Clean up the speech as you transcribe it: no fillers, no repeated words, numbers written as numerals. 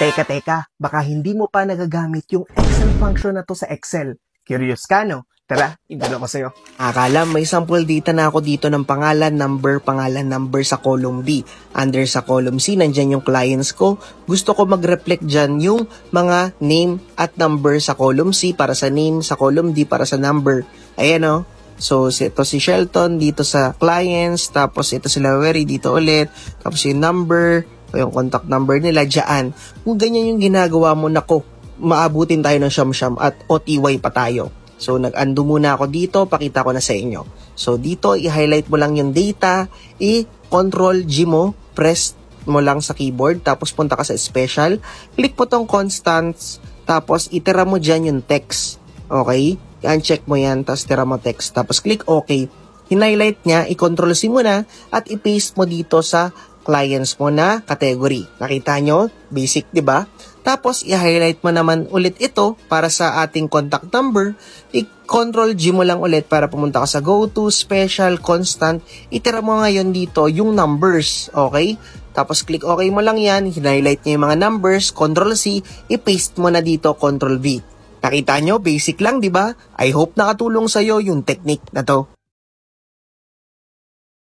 Teka, baka hindi mo pa nagagamit yung Excel function na to sa Excel. Curious ka, no? Tara, ibigay ko sa'yo. Akala may sample data na ako dito ng pangalan, number sa column B. Under sa column C, nandyan yung clients ko. Gusto ko mag-reflect dyan yung mga name at number sa column C para sa name, sa column D para sa number. Ayan o. So, ito si Shelton dito sa clients, tapos ito sila Wery dito ulit, tapos yung number, yung contact number nila dyan. Kung ganyan yung ginagawa mo, nako, maabutin tayo ng siyam-siyam at OTY pa tayo. So, nag-undo muna ako dito, pakita ko na sa inyo. So, dito, i-highlight mo lang yung data, i-Control G mo, press mo lang sa keyboard, tapos punta ka sa special, click mo tong constants, tapos itira mo dyan yung text. Okay? I-uncheck mo yan, tapos tira mo text, tapos click OK. Hin-highlight niya, i-Control C mo na, at i-paste mo dito sa clients mo na category. Nakita nyo? Basic, di ba? Tapos, i-highlight mo naman ulit ito para sa ating contact number. I-Control G mo lang ulit para pumunta ka sa Go to, Special, Constant. Itira mo ngayon dito yung numbers. Okay? Tapos, click OK mo lang yan. Highlight niya yung mga numbers. Control C. I-paste mo na dito. Control V. Nakita nyo? Basic lang, di ba? I hope nakatulong sa'yo yung technique na to.